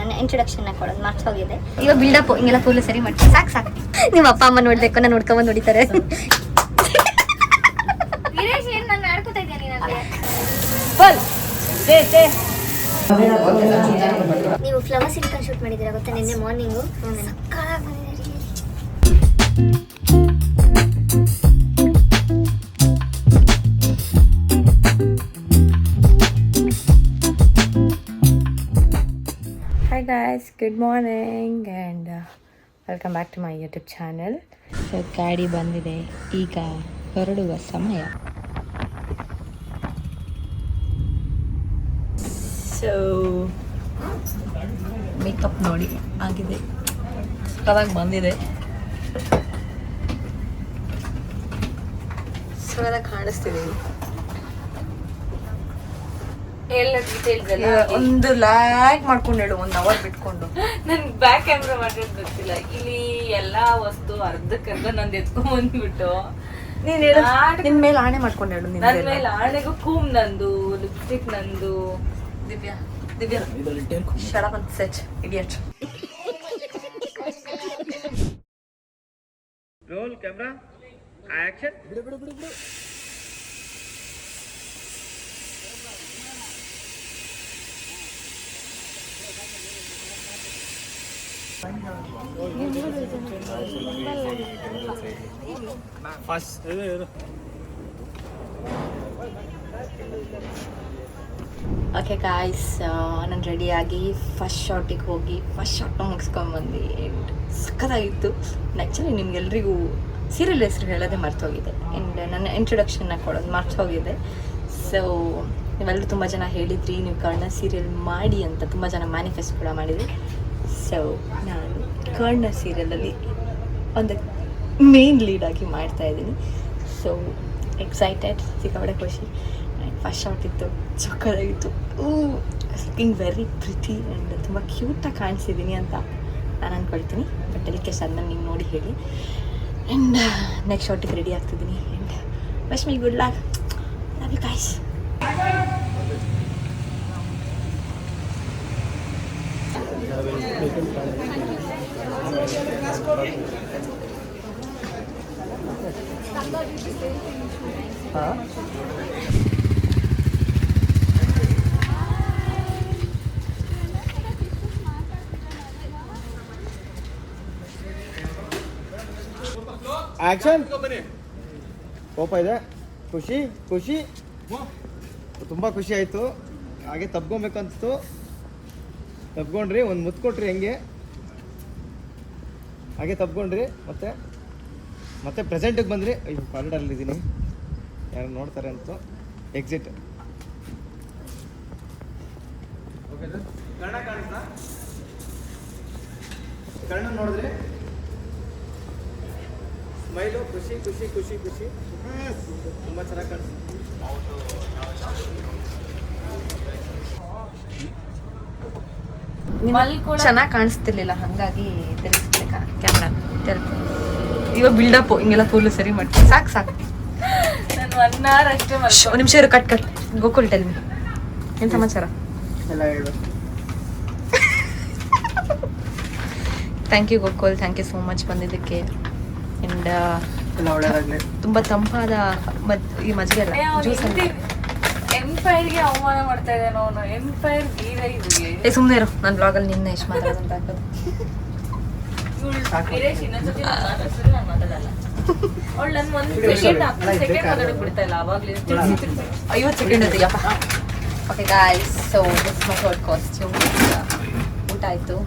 ನನ್ನ ಇಂಟ್ರೊಡಕ್ಷನ್ ಕೊಡೋದು ಮಾರ್ಕ್ಸ್ ಹೋಗಿದೆ. ಇವಾಗ ಬಿಲ್ಡಪ್ ಹಿಂಗೆಲ್ಲ ಫುಲ್ ಸರಿ ಮಾಡ್ತೀನಿ. ಸಾಕು ನಿಮ್ಮ ಅಪ್ಪ ಅಮ್ಮ ನೋಡ್ಬೇಕು, ನಾನು ನೋಡ್ಕೊಂಬಂದು ಹೊಡಿತಾರೆ. ನೀವು ಫ್ಲವರ್ ಸಿಲ್ಕನ್ ಶೂಟ್ ಮಾಡಿದ್ದೀರಾ ಗೊತ್ತಾ ನಿನ್ನೆ morning? Hi guys, good morning and welcome back to my YouTube channel. So ಗಾಡಿ ಬಂದಿದೆ, ಈಗ ಹೊರಡುವ ಸಮಯ. ಸೊ ಮೇಕಪ್ ನೋಡಿ ಆಗಿದೆ, ಸಕ್ಕತ್ತಾಗಿ ಬಂದಿದೆ, ಸಕ್ಕತ್ತಾಗಿ ಕಾಣಿಸ್ತಿದೆ. ಒಂದು ಲ್ಯಾಕ್ ಮಾಡ್ಕೊಂಡು ಹೇಳು, 1 hour ಬಿಟ್ಕೊಂಡು. ನನ್ ಬ್ಯಾಕ್ ಕ್ಯಾಮ್ರಾ ಮಾಡೋದು ಗೊತ್ತಿಲ್ಲ. ಇಲ್ಲಿ ಎಲ್ಲಾ ವಸ್ತು ಅರ್ಧಕ್ಕರ್ಧ ನಂದು ಎತ್ಕೊಂಡ್ ಬಂದ್ಬಿಟ್ಟು ನೀನ್ ಹೇಳು, ನಿನ್ ಮೇಲೆ ಆಣೆ ಮಾಡ್ಕೊಂಡು ಹೇಳು. ನನ್ ಮೇಲೆ ಆಣೆಗೂ ಕೂಮ್ ನಂದು, ಲಿಪ್ಸ್ಟಿಕ್ ನಂದು. Divya shut up and sit, idiot. roll camera action. ಬಿಡು ಫಸ್ಟ್ ಓಕೆ ಗಾಯ್ಸ್, ನಾನು ರೆಡಿಯಾಗಿ ಫಸ್ಟ್ ಶಾಟಿಗೆ ಹೋಗಿ ಫಸ್ಟ್ ಶಾಟ್ನ ಮುಗಿಸ್ಕೊಂಡ್ಬಂದು. ಆ್ಯಂಡ್ ಸಕ್ಕತ್ತಾಗಿತ್ತು. ಆ್ಯಕ್ಚುಲಿ ನಿಮ್ಗೆಲ್ರಿಗೂ ಸೀರಿಯಲ್ ಹೆಸರು ಹೇಳೋದೇ ಮರ್ತೋಗಿದೆ. ಆ್ಯಂಡ್ ನನ್ನ ಇಂಟ್ರೊಡಕ್ಷನ್ನ ಕೊಡೋದು ಮರ್ತೋಗಿದೆ. ಸೊ ನೀವೆಲ್ಲರೂ ತುಂಬ ಜನ ಹೇಳಿದ್ರಿ ನೀವು ಕರ್ಣ ಸೀರಿಯಲ್ ಮಾಡಿ ಅಂತ, ತುಂಬ ಜನ ಮ್ಯಾನಿಫೆಸ್ಟ್ ಕೂಡ ಮಾಡಿದ್ರಿ. ಸೊ ನಾನು ಕರ್ಣ ಸೀರಿಯಲಲ್ಲಿ ಒಂದು ಮೇನ್ ಲೀಡಾಗಿ ಮಾಡ್ತಾಯಿದ್ದೀನಿ. ಸೊ ಎಕ್ಸೈಟೆಡ್, ಸಿಕ್ಕಾಪಟ್ಟೆ ಖುಷಿ. ಆ್ಯಂಡ್ ಫಸ್ಟ್ ಶಾಟ್ ಇತ್ತು, ಸಕ್ಕತ್ತಾಗಿತ್ತು. ಲುಕಿಂಗ್ ವೆರಿ ಪ್ರಿಟಿ ಆ್ಯಂಡ್ ತುಂಬ ಕ್ಯೂಟಾಗಿ ಕಾಣಿಸಿದ್ದೀನಿ ಅಂತ ನಾನು ಅಂದ್ಕೊಳ್ತೀನಿ. ಬಟ್ ಟೆಲಿಕಾಸ್ಟ್ ಆದ್ಮೇಲೆ ನೀವು ನೋಡಿ ಹೇಳಿ. ಆ್ಯಂಡ್ ನೆಕ್ಸ್ಟ್ ಶಾಟಿಗೆ ರೆಡಿ ಆಗ್ತಿದ್ದೀನಿ. And wish me good luck. Love you guys. Action. ಕೋಪ ಇದೆ, ಖುಷಿ ತುಂಬ ಖುಷಿ ಆಯಿತು. ಹಾಗೆ ತಬ್ಕೊಬೇಕು ಅನಿಸ್ತು, ತಬ್ಕೊಂಡ್ರಿ. ಒಂದು ಮುತ್ತು ಕೊಟ್ರಿ, ಹೆಂಗೆ ಹಾಗೆ ತಬ್ಕೊಂಡ್ರಿ. ಮತ್ತೆ ಪ್ರೆಸೆಂಟಿಗೆ ಬಂದ್ರಿ. ಅಯ್ಯೋ ಕಾರಿಡಾರಲ್ಲಿದ್ದೀನಿ, ಯಾರು ನೋಡ್ತಾರೆ ಅಂತ. ಎಕ್ಸಿಟ್. ಓಕೆ ಸರ್, ಕನ್ನಡ ಕಾಣಿಸ್ತಾ? ಕನ್ನಡ ನೋಡಿದ್ರಿ? ಸ್ಮೈಲು, ಖುಷಿ ತುಂಬ ಚೆನ್ನಾಗಿ ಕಾಣಿಸ್ತು. ಚೆನ್ನಾಗಿ ಕಾಣಿಸ್ತಿರ್ಲಿಲ್ಲ, ಹಾಗಾಗಿ ತಿರುಗಿಸ್ಬೇಕ ಕ್ಯಾಮ್ರಾ. ಇವಾಗ ಬಿಲ್ಡಪ್ ಹಿಂಗೆಲ್ಲ ಫುಲ್ ಸರಿ ಮಾಡ್ತೀನಿ. ಸಾಕು ನಾನು 1 hour ಅಷ್ಟೇ ಒಂದು ನಿಮಿಷ ಇರು. ಕಟ್ ಗೋಕುಲ್ ಟೆಲ್ ಮಿ, ಏನು ಸಮಾಚಾರ? ಎಲ್ಲ ಹೇಳು. Thank you Gokul, thank you so much ಬಂದಿದ್ದಕ್ಕೆ. ಆ್ಯಂಡ್ ಎಲ್ಲ ಒಳ್ಳೆಯದಾಗಲಿ. ತುಂಬ ತಂಪಾದ ಈ ಮಜ್ಜಿಗೆ ಅಲ್ಲ, ಜ್ಯೂಸ್ ಅಂತ. ಎಂಪೈರ್ಗೆ ಅವಮಾನ ಮಾಡ್ತಾ ಇದ್ದಾನೆ ಅವನು. ಎಂಪೈರ್ ವೀರ. ಸುಮ್ಮನೆ ಇರು, ನನ್ನ ಬ್ಲಾಗಲ್ಲಿ ನಿನ್ನೆ ಎಷ್ಟು ಮಾತಾಡೋದಂತ ಹಾಕೋದು. ವೀರೇಶ್ ಇನ್ನೊಂದ್ಸತಿ ನಾನು ಮಾತಾಡಲ್ಲ. ಅವಳು ನನ್ನ 1 ಸೆಕೆಂಡ್ ಮಾತಾಡೋಕೆ ಬಿಡ್ತಾ ಇಲ್ಲ. ಅವಾಗಲೇ 50 ಸೆಕೆಂಡ್ ಇರ್ತೀಯಪ್ಪ. Okay guys, so this my short costume. ಊಟ ಆಯಿತು,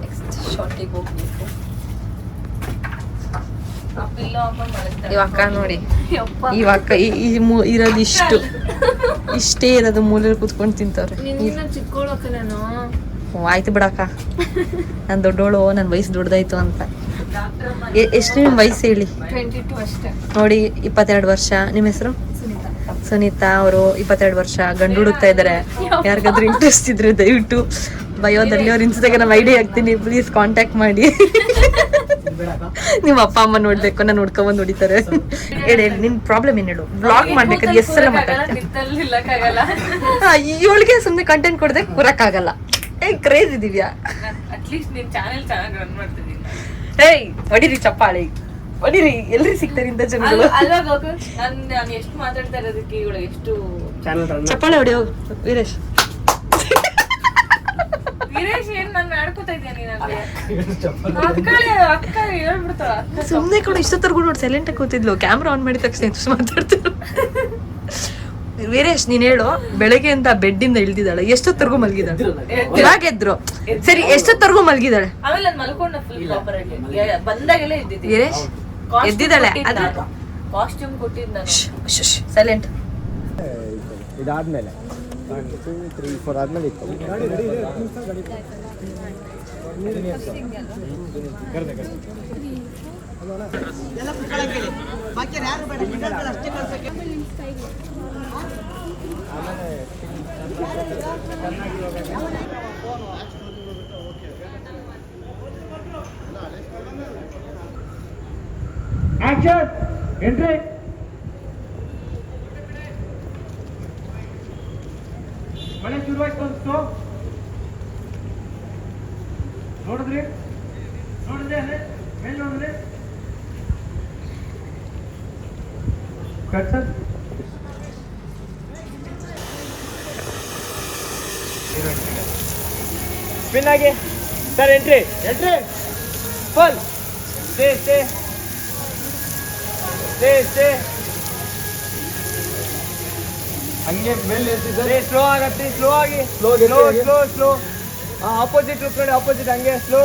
ನೆಕ್ಸ್ಟ್ ಶಾರ್ಟಿಗೆ ಹೋಗಬೇಕು. ಇವಾಗ ನೋಡಿ, ಇವಾಗ ಇರೋದು ಇಷ್ಟೇ ಇರೋದು. ಮೂಲೆಯಲ್ಲಿ ಕೂತ್ಕೊಂಡು ತಿಂತವ್ರೆ. ಆಯ್ತು ಬಿಡಕ್ಕ, ನಾನು ದೊಡ್ಡೋಳು, ನನ್ನ ವಯಸ್ಸು ದೊಡ್ಡದಾಯ್ತು ಅಂತ. ಎಷ್ಟು ನಿಮ್ಮ ವಯಸ್ಸು ಹೇಳಿ? 22 ಅಷ್ಟೇ ನೋಡಿ. 22 ವರ್ಷ. ನಿಮ್ಮ ಹೆಸರು? ಸುನೀತಾ. ಅವರು 22 ವರ್ಷ, ಗಂಡು ಹುಡುಕ್ತಾ ಇದ್ದಾರೆ. ಯಾರಿಗಾದ್ರೂ ಇಂಟ್ರೆಸ್ಟ್ ಇದ್ರೆ ದಯವಿಟ್ಟು ಬಯೋದಲ್ಲಿ ಅವ್ರ ಇನ್ಸ್ಟಾಗ್ರಾಮ್ ಐಡಿ ಹಾಕ್ತೀನಿ, ಪ್ಲೀಸ್ ಕಾಂಟ್ಯಾಕ್ಟ್ ಮಾಡಿ. ನಿಮ್ಮ ಅಪ್ಪ ಅಮ್ಮ ನೋಡ್ಬೇಕು, ನಾನು ನೋಡ್ಕೊಂಬಂದು ಹೊಡಿತಾರೆ. ಹೇಳಿ ನಿನ್ ಪ್ರಾಬ್ಲಮ್ ಏನ್ ಹೇಳು. ಬ್ಲಾಗ್ ಮಾಡ್ಬೇಕಾದ್ರೆ ಎಷ್ಟೆಲ್ಲ ಮಾತಾಡ್ತೀನಿ. ಇವಳಿಗೆ ಸುಮ್ನೆ ಕಂಟೆಂಟ್ ಕೊಡದೆ ಕೂರಕ್ಕಾಗಲ್ಲ. ಕ್ರೇಜ್ ಇದೀವ್ಯಾ? ಅಟ್ಲೀಸ್ಟ್ ನಿನ್ ಚಾನೆಲ್ ಚೆನ್ನಾಗಿ ರನ್ ಮಾಡ್ತಿದ್ದೀನಿ. ಏಯ್ ಹೊಡಿರಿ ಚಪ್ಪಾಳಿ, ಹೊಡಿರಿ. ಎಲ್ರಿ ಸಿಗ್ತಾರೆ ಇಂಥ ಜನಗಳು? ಅಲ್ವಾ ಗೋಕು, ನಾನು ಎಷ್ಟು ಮಾತಾಡ್ತಾ ಇರೋದಕ್ಕೆ ಇವಳು ಎಷ್ಟು ಚಪ್ಪಾಳೆ ಹೊಡಿ ಹೋಗು ವೀರೇಶ್. ವೀರೇಶ್ ಏನ್ ನಾನು ಆಡ್ಕೊತಾ ಇದ್ದೀನಿ ನನಗೆ ಅಕ್ಕ ಹೇಳ್ಬಿಡ್ತಾಳ. ಸುಮ್ಮನೆ ಕೂಡ ಇಷ್ಟೊತ್ತರ್ಗು ನೋಡಿ ಸೈಲೆಂಟ್ ಆಗಿ ಕೂತಿದ್ಲು. ಕ್ಯಾಮ್ರಾ ಆನ್ ಮಾಡಿದ ತಕ್ಷಣ ಎಷ್ಟು ಮಾತಾಡ್ತಿದ್ರು. ವೀರೇಶ್ ನೀನ್ ಹೇಳು, ಬೆಳಗ್ಗೆ ಅಂತ ಬೆಡ್ ಇಂದ ಇಳ್ದಿದ್ದಾಳೆ, ಎಷ್ಟೊತ್ತರ್ಗು ಮಲ್ಗಿದ್ದಾಳೆ? ಇವಾಗೆದ್ರು ಸರಿ, ಎಷ್ಟೊತ್ತರ್ಗು ಮಲ್ಗಿದ್ದಾಳೆ? ಆಮೇಲೆ ನಾನು ಮಲ್ಕೊಂಡ ಫುಲ್ ಪ್ರಾಪರ್ ಆಗಿ ಬಂದಾಗೆಲ್ಲ ಇದ್ದಿದ್ದೆ. ವೀರೇಶ್ ಎದ್ದಿದ್ದಾಳೆ. ಕಾಸ್ಟ್ಯೂಮ್ ಕೊಟ್ಟಿದ್ದ ನಾನು. ಸೈಲೆಂಟ್. ಇದಾದ್ಮೇಲೆ 1 2 3 4 ಆದ್ಮೇಲೆ ಇತ್ತು. Action entry. ಮಳೆ ಶುರುವಾಯ್ತು ಅನ್ಸ್ತು. ನೋಡಿದ್ರಿ ಅಲ್ಲೇ ಮೇಲೆ ನೋಡಿದ್ರಿ ಕಟ್ಸಲ್ ಸ್ಪಿನ್ ಆಗಿ ಸರ್. ಎಂಟ್ರಿ ಫುಲ್ ಸ್ಟೇ ಹಂಗೆ ಮೇಲೆ ಸ್ಲೋ ಆಗತ್ತೆ. ಸ್ಲೋ ಆಗಿ ಸ್ಲೋ ಆಪೋಸಿಟ್ ಲುಕ್ ನೋಡಿ. ಆಪೋಸಿಟ್ ಹಂಗೆ ಸ್ಲೋ.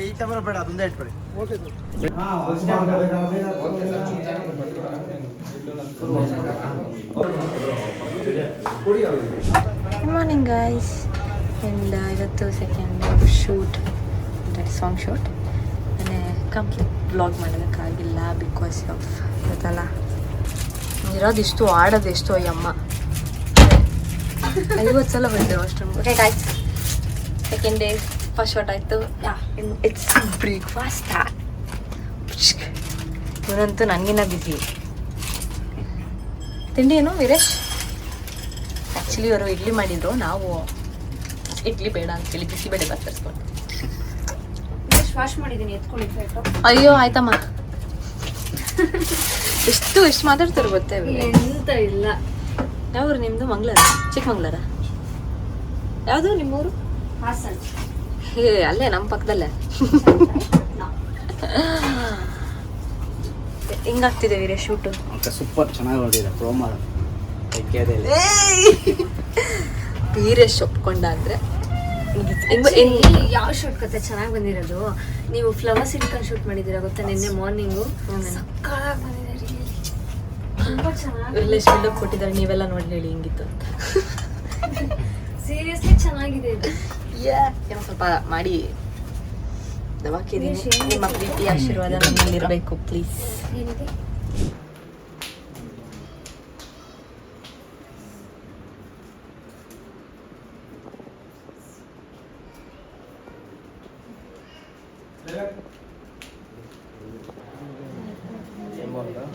ಈ ಕ್ಯಾಮರಾ ಬೇಡ, ಅದೊಂದೇ ಇಟ್ಬಿಡಿ. Good morning guys. ಆ್ಯಂಡ್ ಇವತ್ತು ಸೆಕೆಂಡ್ ಶೂಟ್, ಸಾಂಗ್ ಶೂಟ್. ಅಂದರೆ ಕಂಪ್ಲೀಟ್ ಬ್ಲಾಗ್ ಮಾಡೋದಕ್ಕಾಗಿಲ್ಲ ಬಿಕಾಸ್ ಆಫ್ ಗೊತ್ತಲ್ಲ, ಇರೋದಿಷ್ಟು ಆಡೋದೆಷ್ಟು ಅಯ್ಯಮ್ಮ 50 ಸಲ ಬಂದಿರೋ ಅಷ್ಟು. Okay guys, second day first shot ಆಯಿತು. It's breakfast. ಇವನಂತೂ ನನಗಿನ್ನ ಬಿಸಿ. ತಿಂಡಿ ಏನು ವೀರೇಶ್? ಆ್ಯಕ್ಚುಲಿ ಅವರು ಇಡ್ಲಿ ಮಾಡಿದ್ರು, ನಾವು ಇಡ್ಲಿ ಬೇಡ ಅಂತೇಳಿ ಬಿಸಿಬೇಳೆ ಬಾತ್ ತರಿಸ್ಕೊಂಡು. ವಾಶ್ ಮಾಡಿದ್ದೀನಿ, ಎತ್ಕೊಳ್ಳಿ. ಅಯ್ಯೋ ಆಯ್ತಮ್ಮ. ಎಷ್ಟು ಮಾತಾಡ್ತಾರೆ ಗೊತ್ತೇ? ಎಂತ ಇಲ್ಲ. ಯಾವ್ರು ನಿಮ್ಮದು? ಮಂಗ್ಳಾರ, ಚಿಕ್ಕಮಂಗ್ಳಾರ? ಯಾವುದು ನಿಮ್ಮೂರು? ಹಾಸನ್. ಹೇ ಅಲ್ಲೇ ನಮ್ಮ ಪಕ್ಕದಲ್ಲೇ. ಹೆಂಗಾಗ್ತಿದೆ ವೀರೇಶ್ ಶೂಟು? ಸೂಪರ್, ಚೆನ್ನಾಗಿ ಹೊರಟಿದೆ. ಪ್ರೋಮೋ ವೀರೇಶ್ ಒಪ್ಕೊಂಡ ಅಂದ್ರೆ ಯಾವ ಶೂಟ್ ಕತೆ ಚೆನ್ನಾಗಿ ಬಂದಿರೋದು. ನೀವು ಫ್ಲವರ್ಸ್ ಇಟ್ಕೊಂಡು ಶೂಟ್ ಮಾಡಿದ್ದೀರಾ ಗೊತ್ತಾ? ನಿನ್ನೆ ಮಾರ್ನಿಂಗು ಸಕ್ಕತ್ತಾಗಿ ಬಂದಿದೆ. ತುಂಬಾ ಚೆನ್ನಾಗಿ ವೀರೇಶ್ ಬಿಲ್ಡಪ್ ಕೊಟ್ಟಿದ್ದಾರೆ. ನೀವೆಲ್ಲ ನೋಡಿ ಹೇಳಿ ಹೆಂಗಿತ್ತು ಅಂತ. ಸೀರಿಯಸ್ಲಿ ಚೆನ್ನಾಗಿದೆ ಇದು. ಏನೋ ಸ್ವಲ್ಪ ಮಾಡಿ ದವಾಕಿದ್ದೀನಿ. ನಿಮ್ಮ ಪ್ರೀತಿ ಆಶೀರ್ವಾದ ನಮ್ಮಲ್ಲಿ ಇರಬೇಕು ಪ್ಲೀಸ್. ಏನಿದೆ?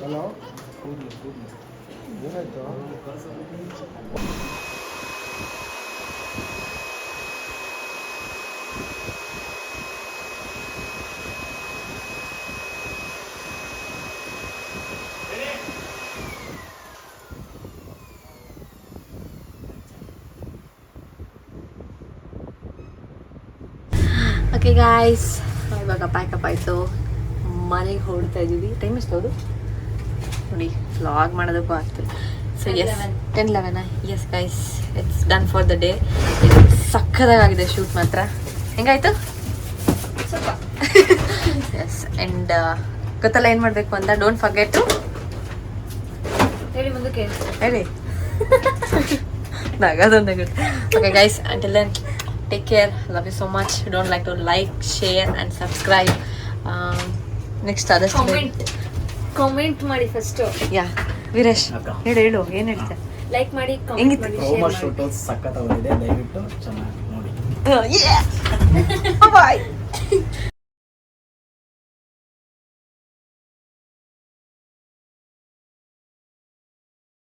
ಹಲೋ, ಏನಾಯ್ತು? ಓಕೆ ಗಾಯ್ಸ್, ಇವಾಗ ಪ್ಯಾಕಪ್ ಆಯಿತು, ಮನೆಗೆ ಹೊರಡ್ತಾ ಇದ್ದೀವಿ. ಟೈಮ್ ಎಷ್ಟು ಹೌದು ನೋಡಿ, ವ್ಲಾಗ್ ಮಾಡೋದಕ್ಕೂ ಆಗ್ತದೆ. So yes 10-11. Yes guys, it's done for the day. ಸಕ್ಕದಾಗಿದೆ ಶೂಟ್ ಮಾತ್ರ. ಹೆಂಗಾಯ್ತು? ಸ್ವಲ್ಪ ಎಸ್. ಆ್ಯಂಡ್ ಗೊತ್ತಲ್ಲ ಏನು ಮಾಡಬೇಕು ಅಂತ. ಡೋಂಟ್ ಫರ್ಗೆಟ್ ಟು ಹೇಳಿ ಮುಂದಕ್ಕೆ. ಹೇಳಿ ನಗದೊಂದು ನಗುತ್ತೆ. Okay guys, until then, take care. Love you so much. Don't like to like, share and subscribe. Next ಆದಷ್ಟು ಕಾಮೆಂಟ್ ಮಾಡಿ ಫಸ್ಟ್. ಯಾ ವೀರೇಶ್ ಹೇಳು ಏನು ಹೇಳ್ತೆ? ಲೈಕ್ ಮಾಡಿ, ಹೆಂಗಿತ್ತು? ಕಾಮೆಂಟ್ ಮಾಡಿ, ಪ್ರೋಮೋ ಶೇರ್ ಮಾಡಿ. ಶೂಟ್ ಸಖತ್ತಾಗಿದೆ, ದಯವಿಟ್ಟು ಚೆನ್ನಾಗಿ ನೋಡಿ. ಬಾಯ್.